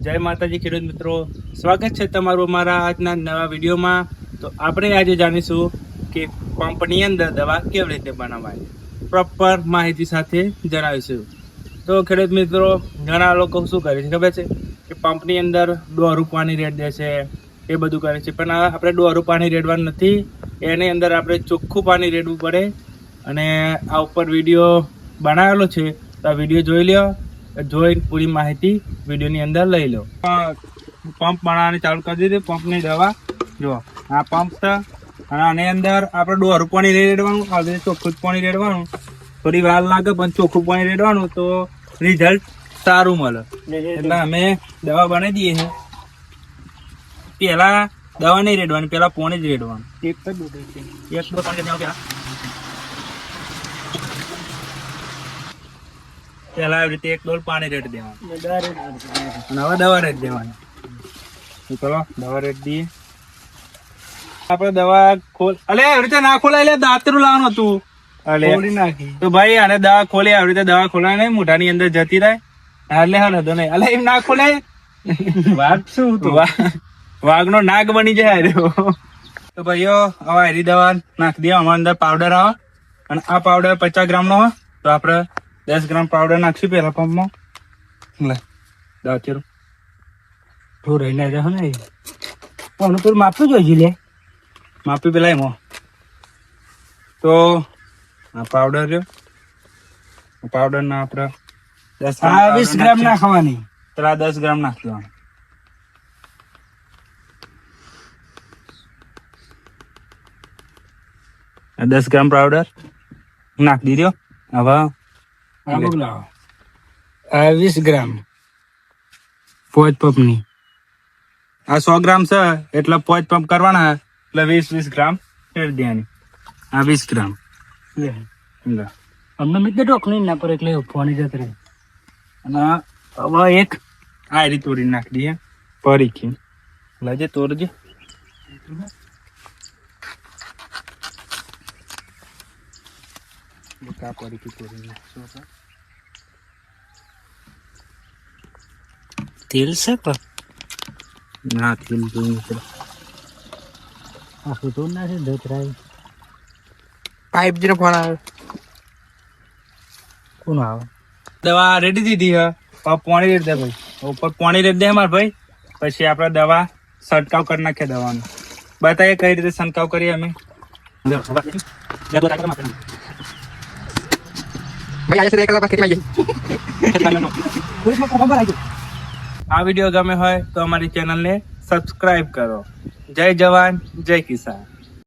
જય માતાજી ખેડૂત મિત્રો, સ્વાગત છે તમારું અમારા આજના નવા વિડીયોમાં. તો આપણે આજે જાણીશું કે પંપની અંદર દવા કેવી રીતે બનાવાય, પ્રોપર માહિતી સાથે જણાવીશું. તો ખેડૂત મિત્રો, ઘણા લોકો શું કરે છે ખબર છે કે પંપની અંદર દોરું પાણી રેડ દે છે, એ બધું કરે છે. પણ આપણે દોરું પાણી રેડવાનું નથી, એની અંદર આપણે ચોખ્ખું પાણી રેડવું પડે. અને આ ઉપર વિડીયો બનાવેલો છે, તો આ વિડીયો જોઈ લો, જોઈને પૂરી માહિતી વિડીયોની અંદર લઈ લો. પંપ બનાવવાની ચાલુ કરી દીધી. પંપની દવા જો આ પંપ છે, અને આની અંદર આપણે દોરું પાણી રેડવાનું, આવી ચોખ્ખું જ પાણી રેડવાનું. થોડી વાર લાગે પણ ચોખ્ખું પાણી રેડવાનું તો રિઝલ્ટ સારું મળે. એટલે અમે દવા બનાવી દઈએ છીએ. પહેલા દવા નહીં રેડવાની, પહેલા પાણી જ રેડવાનું. એક તો પાણી પેલા આવી રીતે એક ડોલ પાણી રેડ દેવાનું, હવે દવા રેડ દેવાની. ચલો દવા રેડ દઈએ. આપડે દવા ખોલ, અલે આવી રીતે ના ખોલાય, એટલે દાંતરું લાવવાનું હતું. અલે નાખી તો ભાઈ આને દવા ખોલી, આવી રીતે દવા ખોલાય નહીં, મોઢાની અંદર જતી રહે. એટલે હા નતો નહીં, અલે એમ ના ખોલાય. વાઘ શું હતું, વાઘ નો નાગ બની જાય. તો ભાઈઓ હવે હરી દવા નાખી દઈએ. અમારા અંદર પાવડર આવે, અને આ પાવડર 50 ગ્રામ નો હોય, તો આપડે 10 ગ્રામ પાવડર નાખશું પેલા પંપમાં. લે દાચરો થોડું રહીને રહે ને, પણ પેલું માપતું જોઈશું. લે માપી પેલા એમાં તો આ પાવડર રહ્યો, પાવડર ના આપડે 20 ગ્રામ નાખવાની. પેલા 10 ગ્રામ નાખી દેવાનું. 10 ગ્રામ પાવડર નાખી દીધો. હવે 20 ગ્રામ પોચ પંપ ની, આ 100 ગ્રામ છે એટલે પોચ પંપ કરવાના, એટલે 20 ગ્રામ રેડ દેવાની. આ 20 ગ્રામ અમને મિત્ર ઢોકળી ના પર એટલે ફોની જત રહે. અને હવે એક આયરી તોડી નાખી દઈએ. પરીખી લાજે તોડજે. પરીખી તોડી નાખશું આપણે. તેલ છે પણ ના, તેલ જોઈ આખું તો ના છે. દતરાય પાઇપ જરા ફોન આવે, કોણ આવે? દવા રેડી દીધી હે, પાણી રેડ દે ભાઈ. ઉપર પાણી રેડ દે માર ભાઈ. પછી આપણે દવા છંટકાવ કરી નાખીએ. દવાનો બતાવીએ કઈ રીતે છંટકાવ કરીએ અમે. આ વિડીયો ગમે હોય તો અમારી ચેનલને સબસ્ક્રાઇબ કરો. જય જવાન જય કિસાન.